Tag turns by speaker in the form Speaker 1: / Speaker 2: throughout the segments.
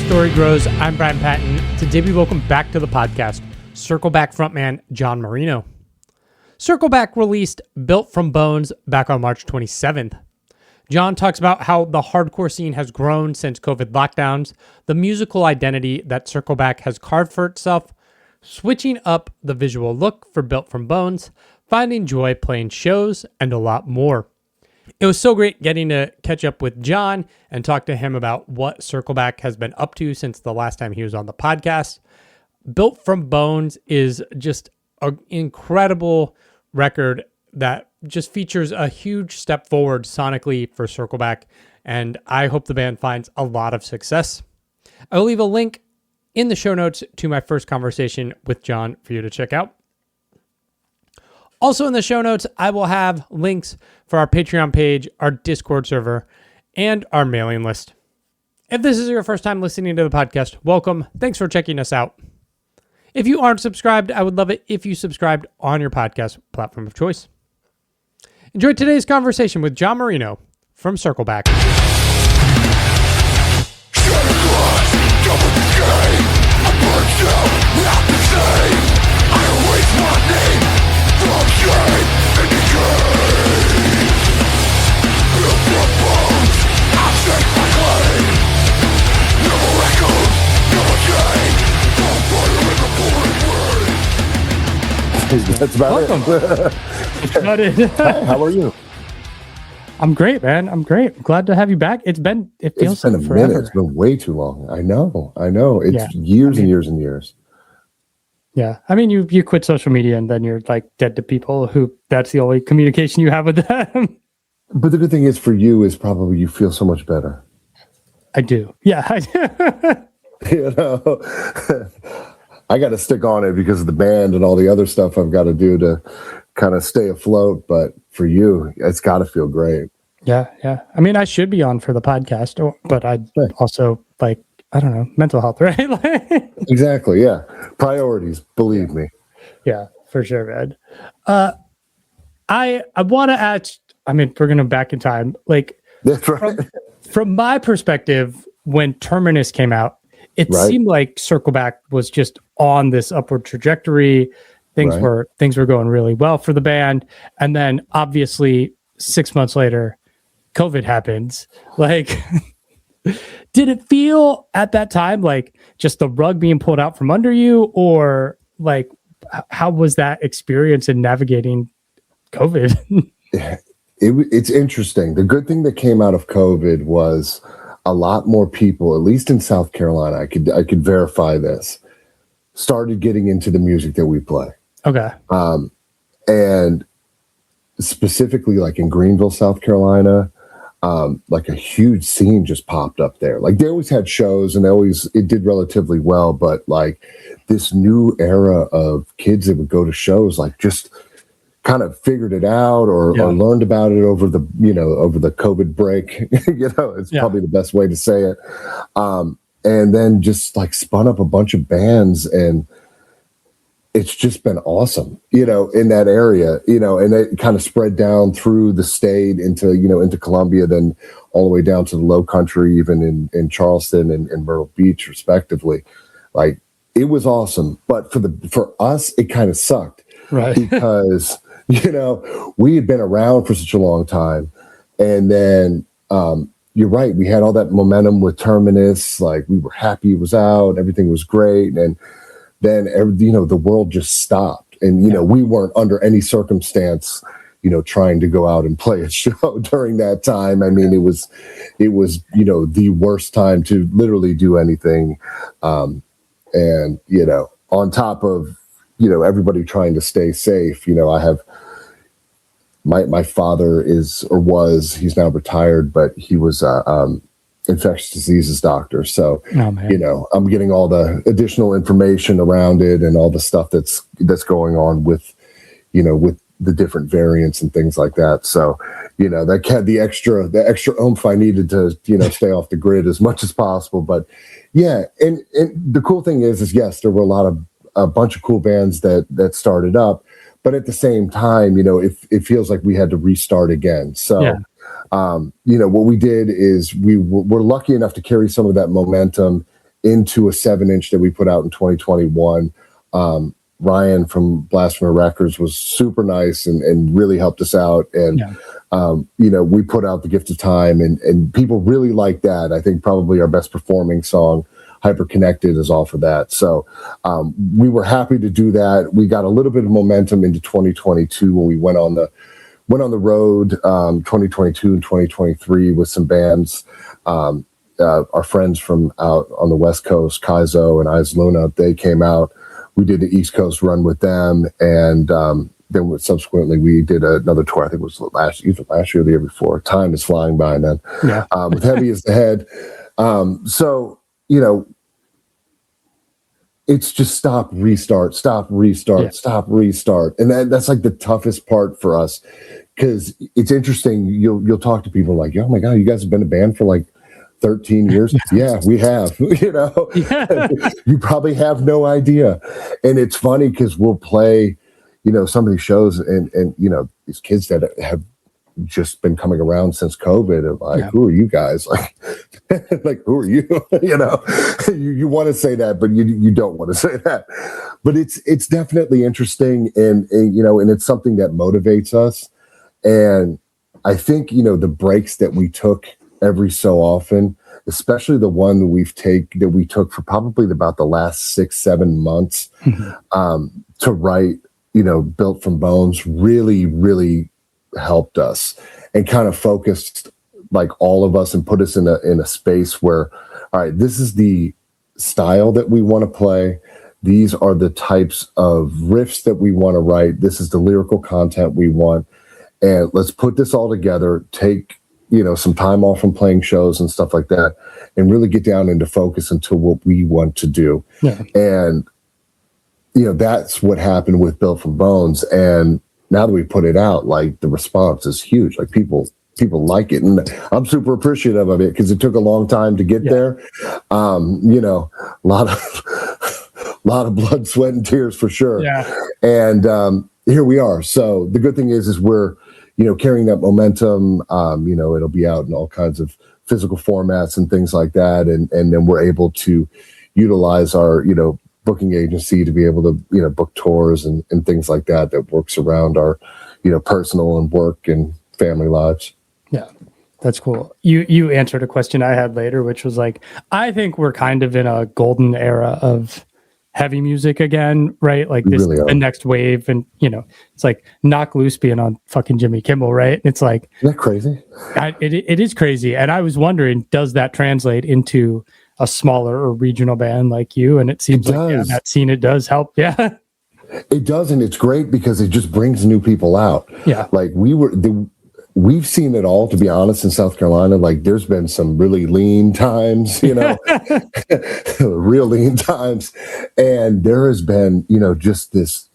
Speaker 1: story grows. I'm Brian Patton. Today we welcome back to the podcast Circle Back frontman John Marino. Circle Back released Built from Bones back on March 27th. John talks about how the hardcore scene has grown since COVID lockdowns, the musical identity that Circle Back has carved for itself, switching up the visual look for Built from Bones, finding joy playing shows, and a lot more. It was so great getting to catch up with John and talk to him about what Circle Back has been up to since the last time he was on the podcast. Built from Bones is just an incredible record that just features a huge step forward sonically for Circle Back, and I hope the band finds a lot of success. I will leave a link in the show notes to my first conversation with John for you to check out. Also in the show notes, I will have links for our Patreon page, our Discord server, and our mailing list. If this is your first time listening to the podcast, welcome. Thanks for checking us out. If you aren't subscribed, I would love it if you subscribed on your podcast platform of choice. Enjoy today's conversation with John Marino from Circle Back.
Speaker 2: That's about it.
Speaker 1: That's about it.
Speaker 2: Hi, how are you?
Speaker 1: I'm great, man. I'm great. Glad to have you back. It feels
Speaker 2: been
Speaker 1: like
Speaker 2: a
Speaker 1: forever.
Speaker 2: minute. It's been way too long. I know. It's years and years and years.
Speaker 1: Yeah. I mean, you quit social media and then you're like dead to people who that's the only communication you have with them.
Speaker 2: But the good thing is for you is probably you feel so much better.
Speaker 1: I do. Yeah. I do.
Speaker 2: You know, I got to stick on it because of the band and all the other stuff I've got to do to kind of stay afloat. But for you, it's got to feel great.
Speaker 1: Yeah. Yeah. I mean, I should be on for the podcast, but I also like, I don't know, mental health, right?
Speaker 2: Exactly. Yeah. Priorities, believe me.
Speaker 1: Yeah, for sure, man. I want to ask, I mean, we're going to back in time. Like,
Speaker 2: that's right.
Speaker 1: From my perspective, when Terminus came out, it seemed like Circle Back was just on this upward trajectory. Things were going really well for the band. And then obviously 6 months later, COVID happens. Like, did it feel at that time like just the rug being pulled out from under you, or like how was that experience in navigating COVID?
Speaker 2: It's interesting. The good thing that came out of COVID was a lot more people, at least in South Carolina, I could verify this, started getting into the music that we play.
Speaker 1: Okay.
Speaker 2: And specifically like in Greenville, South Carolina, like a huge scene just popped up there. Like they always had shows and it did relatively well, but like this new era of kids that would go to shows, like just kind of figured it out or learned about it over the COVID break, it's probably the best way to say it. And then just like spun up a bunch of bands, and it's just been awesome, in that area, and it kind of spread down through the state into Columbia, then all the way down to the Low Country, even in Charleston and Myrtle Beach, respectively. Like it was awesome, but for us, it kind of sucked,
Speaker 1: right?
Speaker 2: Because we had been around for such a long time, and then you're right, we had all that momentum with Terminus. Like we were happy it was out, everything was great, and then the world just stopped, and we weren't under any circumstance trying to go out and play a show during that time. I mean, it was the worst time to literally do anything, and on top of everybody trying to stay safe. I have my father he's now retired, but he was infectious diseases doctor. So, I'm getting all the additional information around it and all the stuff that's going on with the different variants and things like that. So, that had the extra oomph I needed to, stay off the grid as much as possible. But yeah. And the cool thing is yes, there were a bunch of cool bands that started up, but at the same time, it feels like we had to restart again. So, what we did is we're lucky enough to carry some of that momentum into a 7-inch that we put out in 2021. Ryan from Blasphemer Records was super nice and really helped us out. And, we put out The Gift of Time, and people really like that. I think probably our best performing song, Hyperconnected, is off of that. So we were happy to do that. We got a little bit of momentum into 2022 when we went on the road, 2022 and 2023 with some bands. Our friends from out on the West Coast, Kaizo and Eyes Luna, they came out. We did the East Coast run with them, and then subsequently we did another tour. I think it was last year or the year before. Time is flying by, man.
Speaker 1: Yeah.
Speaker 2: With Heavy as the Head. So, it's just stop, restart, stop, restart. And that's like the toughest part for us, because it's interesting. You'll talk to people like, oh my God, you guys have been a band for like 13 years. Yeah, we have. You probably have no idea. And it's funny because we'll play, some of these shows and these kids that have just been coming around since COVID are like, who are you guys? Like, like, who are you? You want to say that, but you don't want to say that. But it's definitely interesting, and it's something that motivates us. And I think, the breaks that we took every so often, especially the one that we took for probably about the last 6-7 months, to write, Built from Bones, really, really helped us and kind of focused like all of us and put us in a space where, all right, this is the style that we want to play. These are the types of riffs that we want to write. This is the lyrical content we want. And let's put this all together, take, some time off from playing shows and stuff like that, and really get down into focus into what we want to do. Yeah. And, that's what happened with Built from Bones. And now that we put it out, like, the response is huge. Like, people like it, and I'm super appreciative of it because it took a long time to get there. A lot of blood, sweat, and tears for sure. Yeah. And here we are. So the good thing is we're, carrying that momentum. It'll be out in all kinds of physical formats and things like that, and then we're able to utilize our, booking agency to be able to, book tours and things like that works around our, personal and work and family lives.
Speaker 1: Yeah, that's cool. You answered a question I had later, which was like, I think we're kind of in a golden era of heavy music again, right? Like this, really the next wave, and it's like Knock Loose being on fucking Jimmy Kimmel, right? And it's like,
Speaker 2: isn't that crazy?
Speaker 1: It is crazy, and I was wondering, does that translate into a smaller or regional band like you? And it seems like that scene, it does help. Yeah,
Speaker 2: it does, and it's great because it just brings new people out. Yeah, like we've seen it all, to be honest, in South Carolina. Like, there's been some really lean times, real lean times. And there has been, just this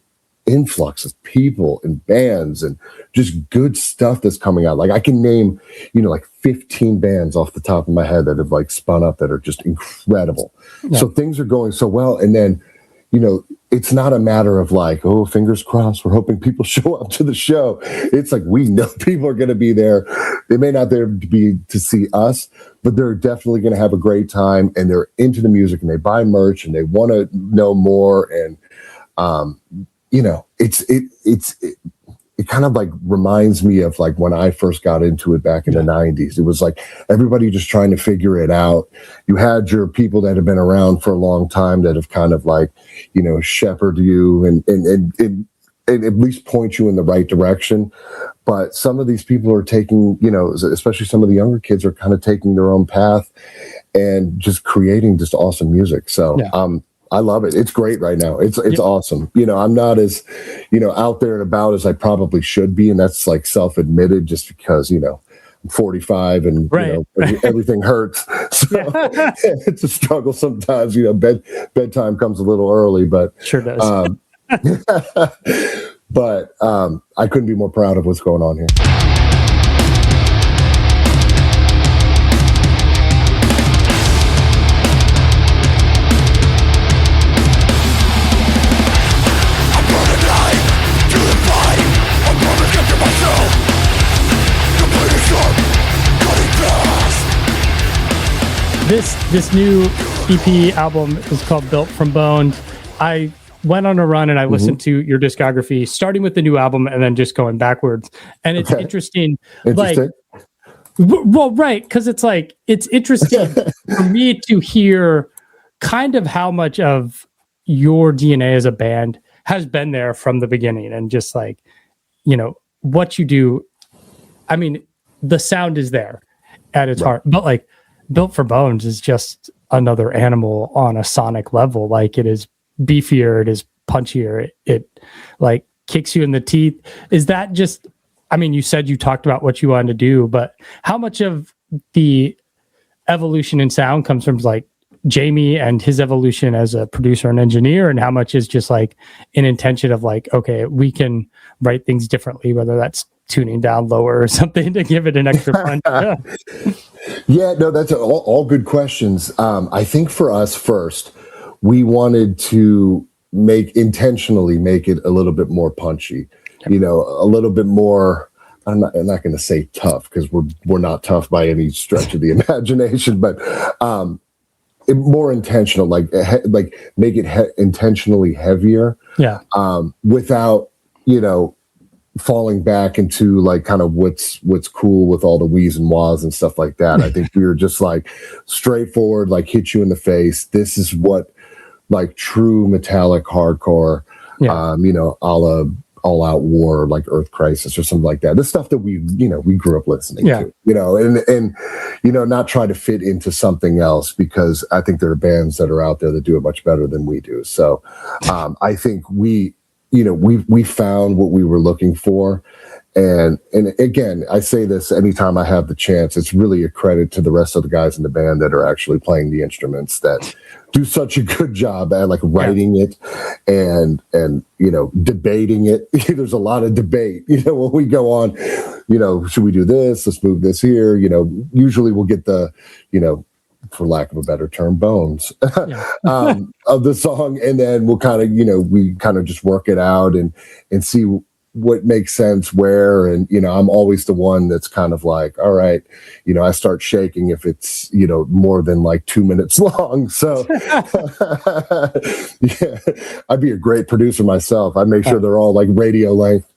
Speaker 2: influx of people and bands and just good stuff that's coming out. Like, I can name, like 15 bands off the top of my head that have like spun up that are just incredible. Yeah. So things are going so well. And then, it's not a matter of like, oh, fingers crossed, we're hoping people show up to the show. It's like, we know people are going to be there. They may not there to see us, but they're definitely going to have a great time, and they're into the music, and they buy merch, and they want to know more. And, it kind of like reminds me of like when I first got into it back in the 90s. It was like everybody just trying to figure it out. You had your people that have been around for a long time that have kind of like, shepherd you and at least point you in the right direction. But some of these people are taking, especially some of the younger kids are kind of taking their own path and just creating just awesome music. So, I love it. It's great right now. It's awesome. I'm not as, out there and about as I probably should be. And that's like self-admitted just because, I'm 45 and everything hurts. So it's a struggle sometimes, bedtime comes a little early, but
Speaker 1: sure does.
Speaker 2: But I couldn't be more proud of what's going on here.
Speaker 1: This new EP album is called Built from Bones. I went on a run and I listened to your discography, starting with the new album and then just going backwards. And it's interesting. Like, well, right, because it's like, it's interesting for me to hear kind of how much of your DNA as a band has been there from the beginning, and just like, you know, what you do. I mean, the sound is there at its heart, but like Built for Bones is just another animal on a sonic level. Like, it is beefier, it is punchier, it like kicks you in the teeth. Is that just, I mean, you said you talked about what you wanted to do, but how much of the evolution in sound comes from like Jamie and his evolution as a producer and engineer, and how much is just like an intention of like, okay, we can write things differently, whether that's tuning down lower or something to give it an extra punch?
Speaker 2: Yeah, no, that's all good questions. I think for us first, we wanted to intentionally make it a little bit more punchy, you know, a little bit more. I'm not going to say tough, because we're not tough by any stretch of the imagination, but more intentional, like make it intentionally heavier, without, you know, falling back into like kind of what's cool with all the wheeze and wahs and stuff like that. I think we were just like straightforward, like hit you in the face. This is what like true metallic hardcore, you know, a la All Out War, like Earth Crisis or something like that. The stuff that we grew up listening to, you know, and, you know, not try to fit into something else, because I think there are bands that are out there that do it much better than we do. So I think we found what we were looking for. And again, I say this anytime I have the chance, it's really a credit to the rest of the guys in the band that are actually playing the instruments, that do such a good job at like writing it and, you know, debating it. There's a lot of debate, you know, when we go on, you know, should we do this? Let's move this here. You know, usually we'll get the, you know, for lack of a better term, bones of the song. And then we'll kind of, you know, we kind of just work it out and see what makes sense where. And, you know, I'm always the one that's kind of like, all right, you know, I start shaking if it's, you know, more than like 2 minutes long. So yeah, I'd be a great producer myself. I make sure they're all like radio length.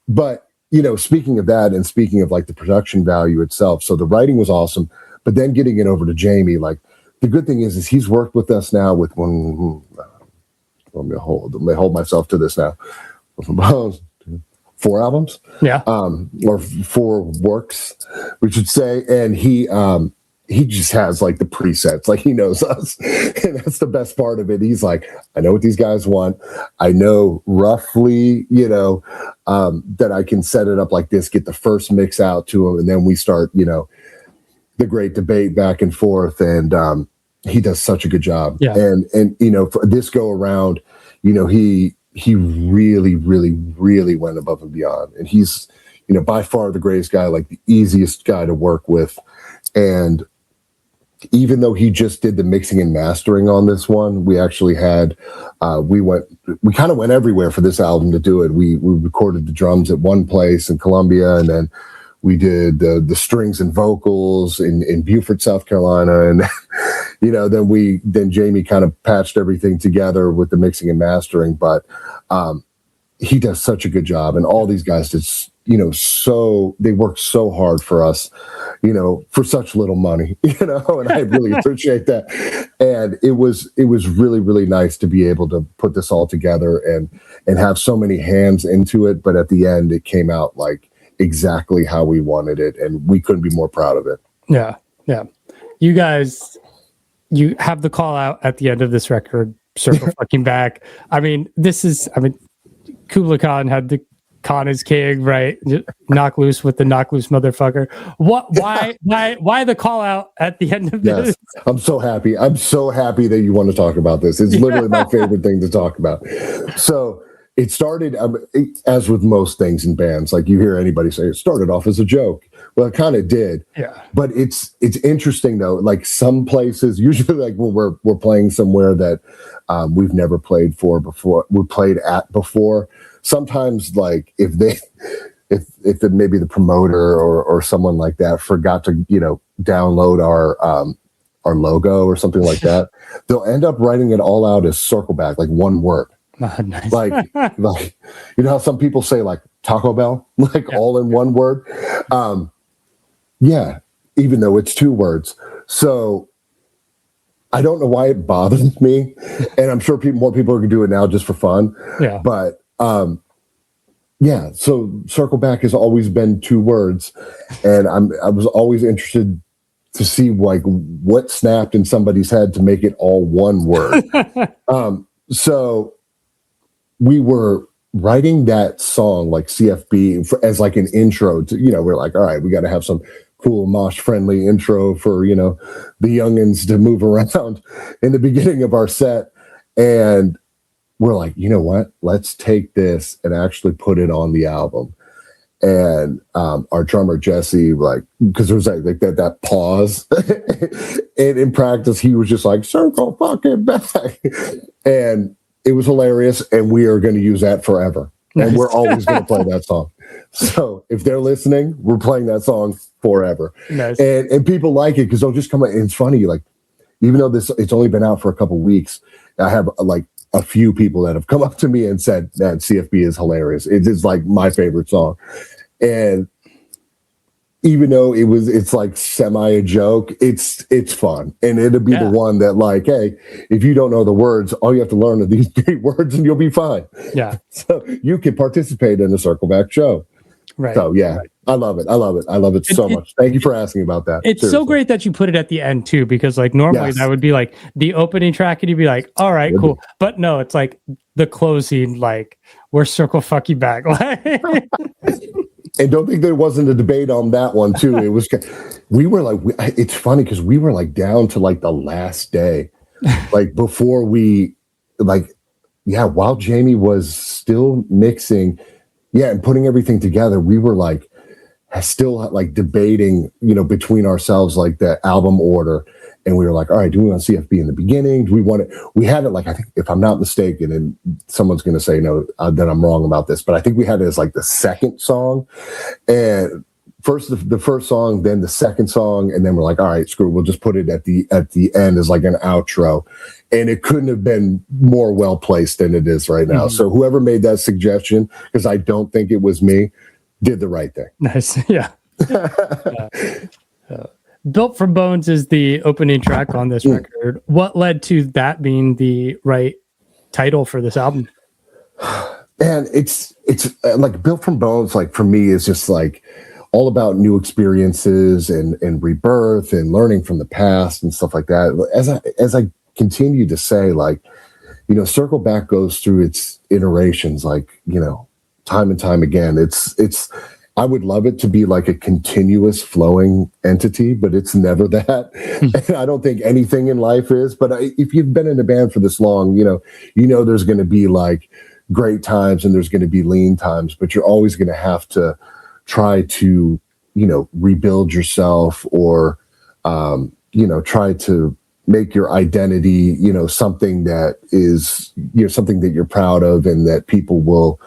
Speaker 2: But, you know, speaking of that, and speaking of like the production value itself, so the writing was awesome, but then getting it over to Jamie, like the good thing is he's worked with us now with let me hold myself to this now. 4 albums, or 4 works, we should say. And he just has like the presets, like he knows us, and that's the best part of it. He's like, I know what these guys want. I know roughly, you know, that I can set it up like this, get the first mix out to him, and then we start, you know, the great debate back and forth. And he does such a good job. And you know, for this go around, you know, he really, really, really went above and beyond. And he's, you know, by far the greatest guy, like the easiest guy to work with. And even though he just did the mixing and mastering on this one, we actually had, we kind of went everywhere for this album to do it. We recorded the drums at one place in Columbia, and then we did the strings and vocals in Beaufort, South Carolina. And, you know, then Jamie kind of patched everything together with the mixing and mastering. But he does such a good job. And all these guys did, you know, they worked so hard for us, you know, for such little money, you know, and I really appreciate that. And it was really, really nice to be able to put this all together and have so many hands into it. But at the end, it came out like exactly how we wanted it, and we couldn't be more proud of it. Yeah.
Speaker 1: You guys, you have the call out at the end of this record, Circle Fucking Back. I mean, Kublai Khan had the Khan is king, right? Knock loose with the knock loose motherfucker. Why the call out at the end of this?
Speaker 2: I'm so happy that you want to talk about this. It's literally my favorite thing to talk about. So it started, as with most things in bands, like you hear anybody say, it started off as a joke. Well, it kind of did. Yeah. But it's interesting though. Like some places, usually like when we're playing somewhere that we've never played at before. Sometimes like if maybe the promoter or someone like that forgot to, you know, download our our logo or something like that, they'll end up writing it all out as circle back, like one word.
Speaker 1: Nice.
Speaker 2: like you know how some people say like Taco Bell, like all in one word. Yeah, even though it's two words. So I don't know why it bothers me, and I'm sure more people are gonna do it now just for fun.
Speaker 1: Yeah.
Speaker 2: But yeah, so circle back has always been two words, and I was always interested to see like what snapped in somebody's head to make it all one word. So we were writing that song like C.F.B. as like an intro to, you know, we're like, all right, we got to have some cool mosh friendly intro for, you know, the youngins to move around in the beginning of our set. And we're like, you know what, let's take this and actually put it on the album. And our drummer Jesse, like, because there was like that pause, and in practice he was just like circle fucking back, and it was hilarious. And we are going to use that forever, and we're always going to play that song. So if they're listening, we're playing that song forever.
Speaker 1: Nice.
Speaker 2: And people like it because they'll just come out. And it's funny, like even though it's only been out for a couple weeks, I have like a few people that have come up to me and said that C.F.B. is hilarious. It is like my favorite song. And even though it's like semi a joke, it's fun. And it'll be the one that like, hey, if you don't know the words, all you have to learn are these 3 words and you'll be fine.
Speaker 1: Yeah.
Speaker 2: So you can participate in a Circleback show.
Speaker 1: Right.
Speaker 2: So yeah, right. I love it. I love it so much. Thank you for asking about that.
Speaker 1: It's
Speaker 2: Seriously.
Speaker 1: so great that you put it at the end too, because like normally that would be like the opening track and you'd be like, all right, cool. But no, it's like the closing, like we're circle fuck you back.
Speaker 2: And don't think there wasn't a debate on that one too. It was, we were like, it's funny because we were like down to like the last day, like before we, like, yeah, while Jamie was still mixing, and putting everything together, we were like still like debating, you know, between ourselves, like the album order. And we were like, all right, do we want C.F.B. in the beginning? Do we want it? We had it like, I think, if I'm not mistaken, and someone's going to say no, that I'm wrong about this, but I think we had it as like the second song. And first the first song, then the second song, and then we're like, all right, screw it, we'll just put it at the end as like an outro. And it couldn't have been more well placed than it is right now. Mm-hmm. So whoever made that suggestion, because I don't think it was me, did the right thing.
Speaker 1: Nice. Yeah. Built from Bones is the opening track on this record. What led to that being the right title for this album?
Speaker 2: And it's like Built from Bones, like for me, is just like all about new experiences and rebirth and learning from the past and stuff like that. As I continue to say, like, you know, Circle Back goes through its iterations, like, you know, time and time again. It's I would love it to be like a continuous flowing entity, but it's never that. And I don't think anything in life is. But if you've been in a band for this long, you know there's going to be like great times and there's going to be lean times, but you're always going to have to try to, you know, rebuild yourself or, you know, try to make your identity, you know, something that is, you know, something that you're proud of and that people will,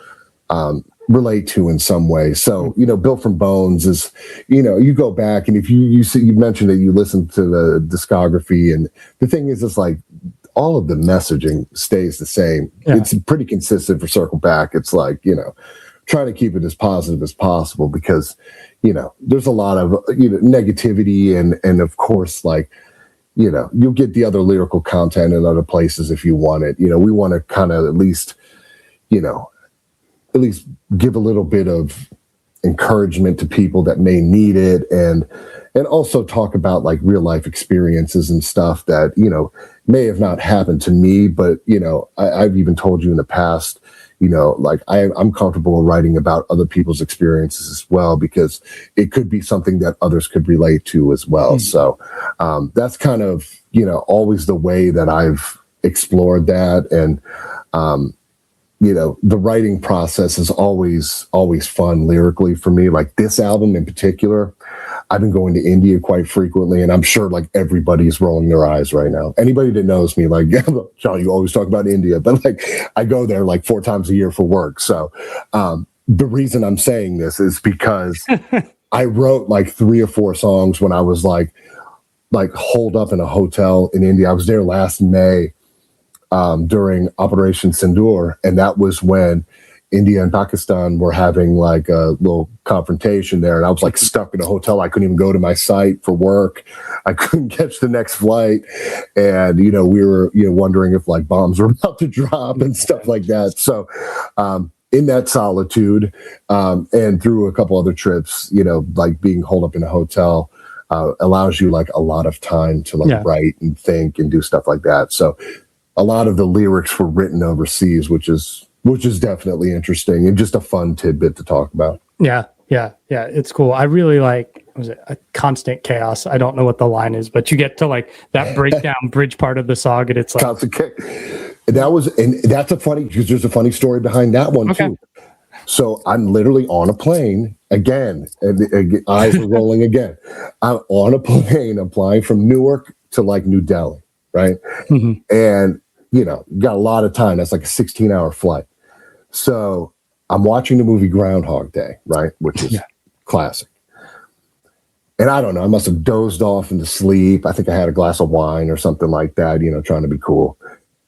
Speaker 2: relate to in some way. So, you know, Built from Bones is, you know, you go back and if you see, you mentioned that you listen to the discography, and the thing is, it's like all of the messaging stays the same. Yeah. It's pretty consistent for Circle Back. It's like, you know, trying to keep it as positive as possible because, you know, there's a lot of, you know, negativity and of course, like, you know, you'll get the other lyrical content in other places if you want it. You know, we want to kind of at least, you know, at least give a little bit of encouragement to people that may need it, and also talk about like real life experiences and stuff that, you know, may have not happened to me, but, you know, I've even told you in the past, you know, like I'm comfortable writing about other people's experiences as well, because it could be something that others could relate to as well. So that's kind of, you know, always the way that I've explored that. And, you know, the writing process is always fun lyrically for me. Like this album in particular, I've been going to India quite frequently, and I'm sure like everybody's rolling their eyes right now. Anybody that knows me, like, yeah, John, you always talk about India, but like I go there like 4 times a year for work. So the reason I'm saying this is because I wrote like 3 or 4 songs when I was like like holed up in a hotel in India. I was there last May during Operation Sindoor, and that was when India and Pakistan were having like a little confrontation there, and I was like stuck in a hotel. I couldn't even go to my site for work. I couldn't catch the next flight, and we were wondering if like bombs were about to drop and stuff like that. So in that solitude, and through a couple other trips, like being holed up in a hotel allows you like a lot of time to like write and think and do stuff like that. So a lot of the lyrics were written overseas, which is definitely interesting and just a fun tidbit to talk about. Yeah.
Speaker 1: It's cool. I really like, was it a constant chaos? I don't know what the line is, but you get to like that breakdown bridge part of the song, and it's like
Speaker 2: constant that's a funny, because there's a funny story behind that one too. So I'm literally on a plane again, and eyes are rolling again. I'm on a plane. I'm flying from Newark to like New Delhi, right? Mm-hmm. And got a lot of time. That's like a 16-hour flight. So I'm watching the movie Groundhog Day, right? Which is classic. And I don't know, I must have dozed off into sleep. I think I had a glass of wine or something like that, trying to be cool.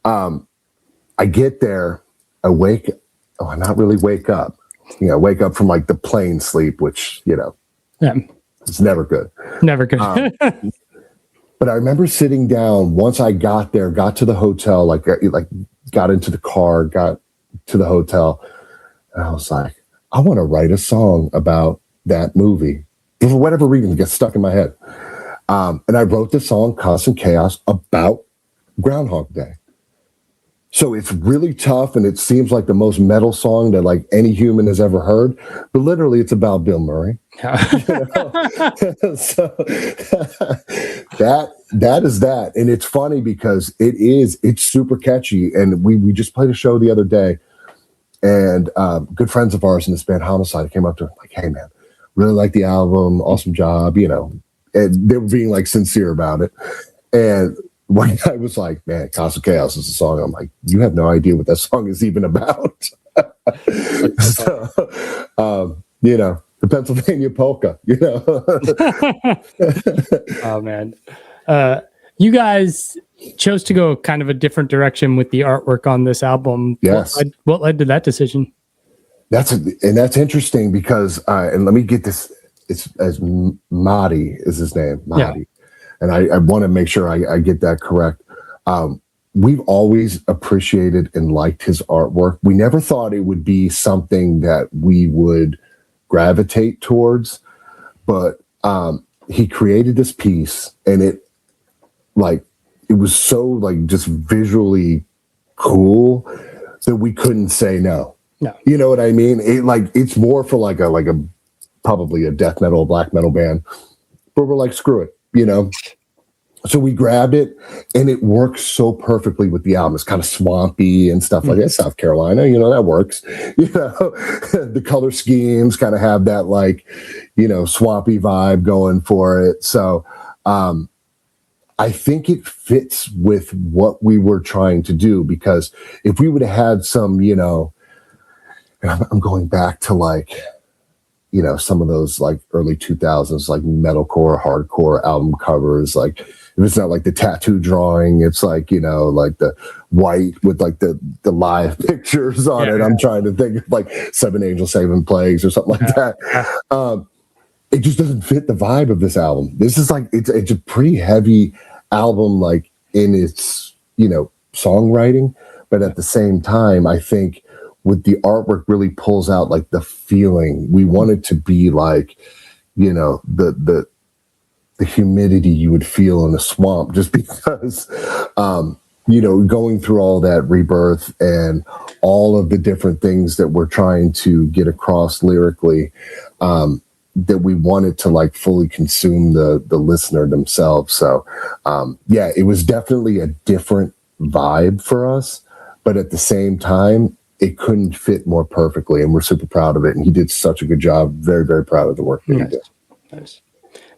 Speaker 2: I get there, I wake up. Wake up from like the plane sleep, which, it's never good.
Speaker 1: Never good.
Speaker 2: But I remember sitting down once I got there, got to the hotel, like got into the car, got to the hotel, and I was like, I want to write a song about that movie. For whatever reason, it gets stuck in my head. And I wrote the song Constant Chaos about Groundhog Day. So it's really tough, and it seems like the most metal song that like any human has ever heard. But literally, it's about Bill Murray. So that is that, and it's funny because it's super catchy. And we just played a show the other day, and good friends of ours in this band Homicide came up to us like, "Hey man, really like the album, awesome job," and they were being like sincere about it, and one guy was like, "Man, Constant Chaos is a song." I'm like, "You have no idea what that song is even about." So, the Pennsylvania polka,
Speaker 1: Oh man, you guys chose to go kind of a different direction with the artwork on this album.
Speaker 2: Yes.
Speaker 1: What led to that decision?
Speaker 2: That's interesting because, and let me get this. It's as Mahdi is his name, Mahdi. Yeah. And I want to make sure I get that correct. We've always appreciated and liked his artwork. We never thought it would be something that we would gravitate towards, but he created this piece, and it was so like just visually cool that we couldn't say no.
Speaker 1: No.
Speaker 2: You know what I mean? It's more for like a probably a death metal, black metal band, but we're like, screw it. So we grabbed it, and it works so perfectly with the album. It's kind of swampy and stuff like that. South Carolina, that works. The color schemes kind of have that swampy vibe going for it. So I think it fits with what we were trying to do, because if we would have had some, and I'm going back to some of those early 2000s, metalcore, hardcore album covers, if it's not the tattoo drawing, it's the white with the live pictures on it. I'm trying to think of Seven Angels, Seven Plagues or something like that. It just doesn't fit the vibe of this album. This is it's a pretty heavy album, in its, songwriting, but at the same time, I think with the artwork really pulls out the feeling. We want it to be the humidity you would feel in a swamp, just because going through all that rebirth and all of the different things that we're trying to get across lyrically, that we wanted to fully consume the listener themselves. So it was definitely a different vibe for us, but at the same time, it couldn't fit more perfectly, and we're super proud of it. And he did such a good job. Very, very proud of the work that he did.
Speaker 1: Nice.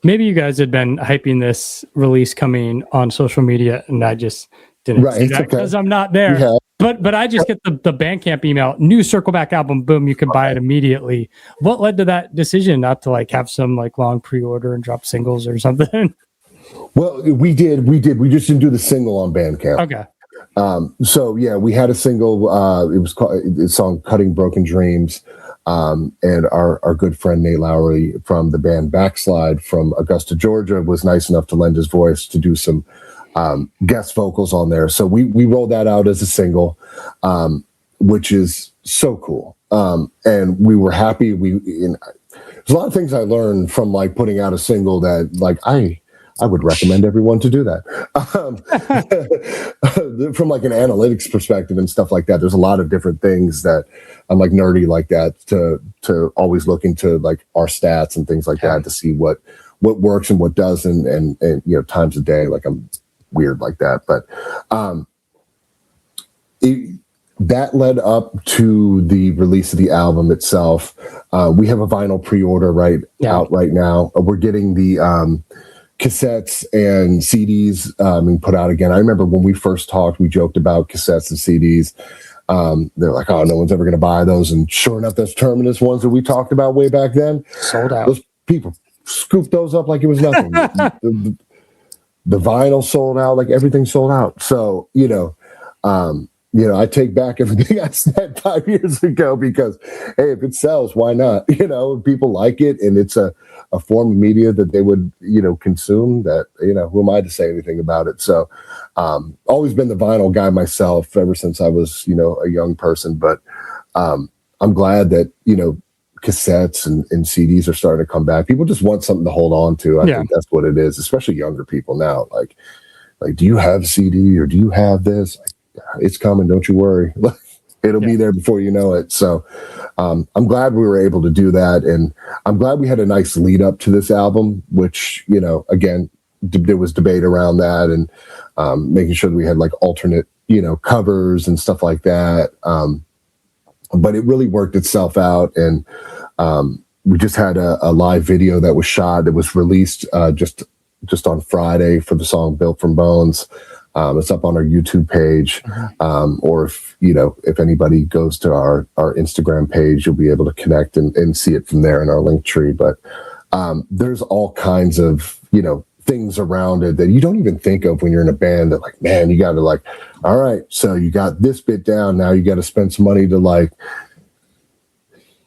Speaker 1: Maybe you guys had been hyping this release coming on social media, and I just didn't see that because I'm not there. Yeah. But I just get the Bandcamp email, new Circleback album, boom, you can buy it immediately. What led to that decision not to have some long pre-order and drop singles or something?
Speaker 2: Well, we did. We just didn't do the single on Bandcamp.
Speaker 1: Okay.
Speaker 2: So yeah, we had a single. It was called the song "Cutting Broken Dreams," and our good friend Nate Lowry from the band Backslide from Augusta, Georgia, was nice enough to lend his voice to do some guest vocals on there. So we rolled that out as a single, which is so cool. And we were happy. There's a lot of things I learned from like putting out a single that like I would recommend everyone to do that. From like an analytics perspective and stuff like that, there's a lot of different things that I'm like nerdy like that to always look into like our stats and things like that to see what works and what doesn't, and you know, times a day. Like I'm weird like that, but that led up to the release of the album itself. We have a vinyl pre-order out right now. We're getting the cassettes and CDs and put out again. I remember when we first talked, we joked about cassettes and CDs. They're like, oh, no one's ever going to buy those. And sure enough, those Terminus ones that we talked about way back then,
Speaker 1: sold out.
Speaker 2: Those people scooped those up like it was nothing. the vinyl sold out, like everything sold out. So, I take back everything I said 5 years ago because, hey, if it sells, why not? You know, people like it, and it's a form of media that they would, consume. That, who am I to say anything about it? So, always been the vinyl guy myself ever since I was, a young person. But I'm glad that, cassettes and CDs are starting to come back. People just want something to hold on to. I think that's what it is, especially younger people now. Like, do you have a CD or do you have this? Like, it's coming, don't you worry. It'll be there before you know it. So I'm glad we were able to do that, and I'm glad we had a nice lead up to this album, which, again, there was debate around that, and making sure that we had like alternate covers and stuff like that, but it really worked itself out. And we just had a live video that was shot, that was released just on Friday for the song "Built from Bones." It's up on our YouTube page, or if anybody goes to our Instagram page, you'll be able to connect and see it from there in our link tree. But there's all kinds of things around it that you don't even think of when you're in a band. That like, man, you got to like, all right, so you got this bit down. Now you got to spend some money to like,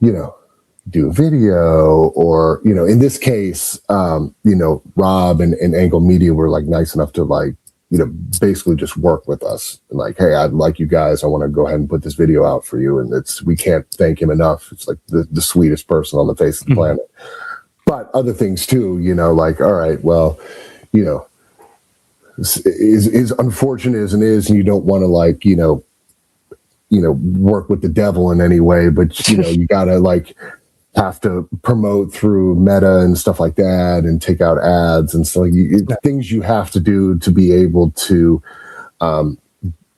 Speaker 2: do a video, or in this case, Rob and Angle Media were like nice enough to like, basically just work with us and like, hey, I'd like you guys, I want to go ahead and put this video out for you. And we can't thank him enough. It's like the sweetest person on the face of the planet. But other things too, like, all right, well, is unfortunate as it is, and you don't want to like, work with the devil in any way, but you gotta like have to promote through Meta and stuff like that, and take out ads and so things you have to do to be able to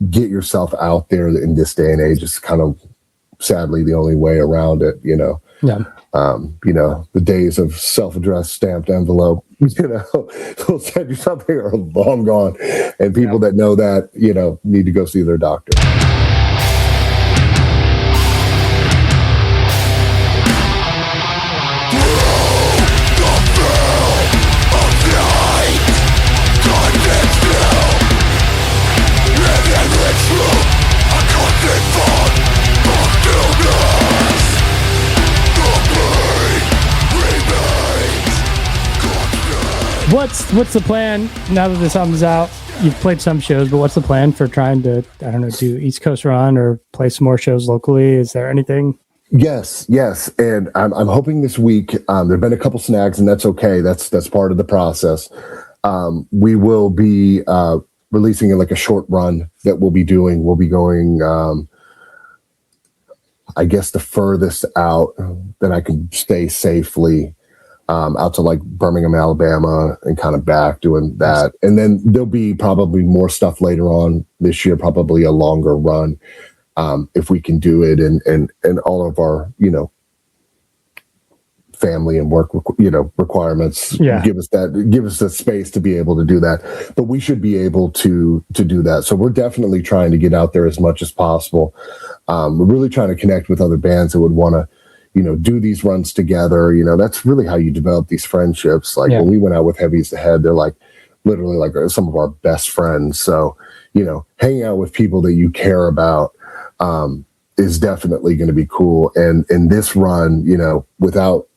Speaker 2: get yourself out there in this day and age. Is kind of sadly the only way around it. The days of self-addressed stamped envelope, will send you something, are long gone, and people that know that need to go see their doctor.
Speaker 1: What's the plan now that this album's out? You've played some shows, but what's the plan for trying to, I don't know, do East Coast run or play some more shows locally? Is there anything?
Speaker 2: Yes. And I'm hoping this week, there've been a couple snags, and that's okay. That's part of the process. We will be releasing like a short run that we'll be doing. We'll be going, I guess the furthest out that I can stay safely, out to like Birmingham, Alabama, and kind of back, doing that. And then there'll be probably more stuff later on this year, probably a longer run, if we can do it, and all of our, family and work, requirements give us the space to be able to do that. But we should be able to do that. So we're definitely trying to get out there as much as possible. We're really trying to connect with other bands that would want to, do these runs together. That's really how you develop these friendships. Like when we went out with Heavy's the Head, they're like, literally like some of our best friends. So, hanging out with people that you care about is definitely going to be cool. And in this run, without,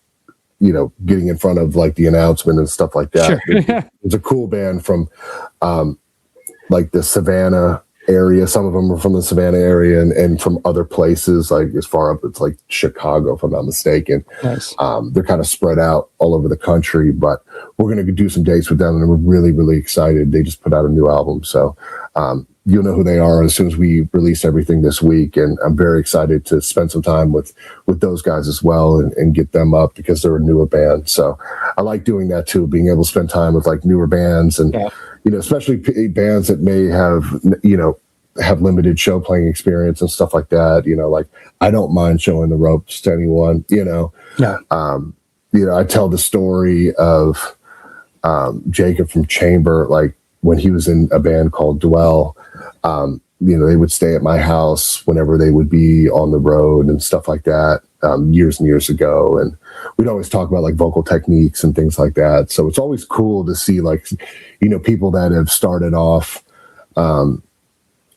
Speaker 2: getting in front of like the announcement and stuff like that,
Speaker 1: Sure.
Speaker 2: it's a cool band from like the Savannah area. Some of them are from the Savannah area and from other places, like as far up as like Chicago, if I'm not mistaken.
Speaker 1: Nice.
Speaker 2: They're kind of spread out all over the country, but we're going to do some dates with them, and we're really, really excited. They just put out a new album, so you'll know who they are as soon as we release everything this week. And I'm very excited to spend some time with those guys as well and get them up because they're a newer band. So I like doing that too, being able to spend time with like newer bands and, especially bands that may have limited show playing experience and stuff like that. Like I don't mind showing the ropes to anyone, I tell the story of Jacob from Chamber, like when he was in a band called Dwell, they would stay at my house whenever they would be on the road and stuff like that, years and years ago. And we'd always talk about like vocal techniques and things like that. So it's always cool to see like, people that have started off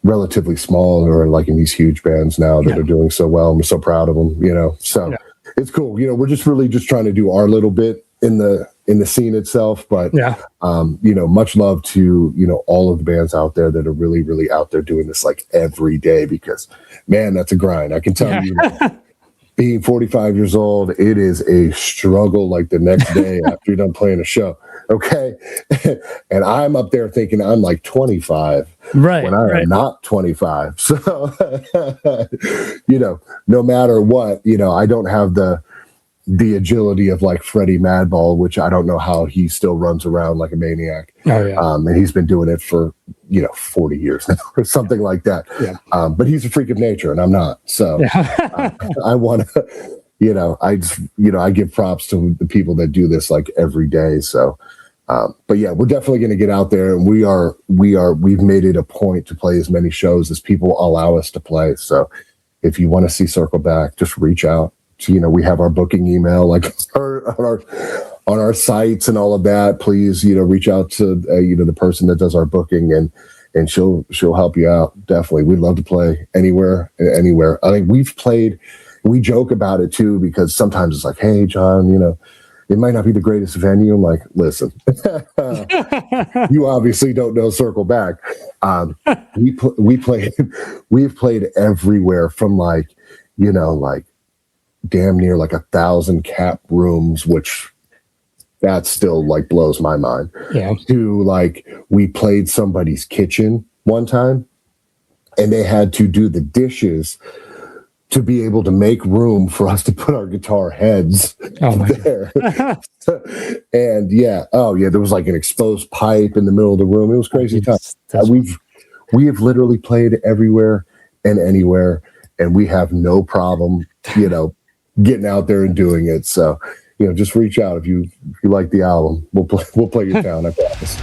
Speaker 2: relatively small or like in these huge bands now that are doing so well. And we're so proud of them, so it's cool. We're just really just trying to do our little bit in the scene itself, but much love to all of the bands out there that are really, really out there doing this like every day, because man, that's a grind. I can tell you, being 45 years old, it is a struggle like the next day after you're done playing a show. Okay. And I'm up there thinking I'm like 25 when I am not 25. So, no matter what, I don't have the agility of like Freddie Madball, which I don't know how he still runs around like a maniac.
Speaker 1: Oh, yeah.
Speaker 2: And he's been doing it for, 40 years now or something like that. Yeah. But he's a freak of nature and I'm not. So I want to, I give props to the people that do this like every day. So, but yeah, we're definitely going to get out there, and we've made it a point to play as many shows as people allow us to play. So if you want to see Circle Back, just reach out. We have our booking email like on our sites and all of that. Please, reach out to the person that does our booking, and she'll help you out. Definitely, we'd love to play anywhere. I think we joke about it too, because sometimes it's like, hey, John, it might not be the greatest venue. I'm like, listen, you obviously don't know Circle Back. We've played everywhere from like damn near like 1,000 cap rooms, which that still like blows my mind. Yeah. To like, we played somebody's kitchen one time and they had to do the dishes to be able to make room for us to put our guitar heads there. And there was like an exposed pipe in the middle of the room. It was crazy time. We have literally played everywhere and anywhere, and we have no problem, getting out there and doing it. So, just reach out if you like the album. We'll play your town, I promise.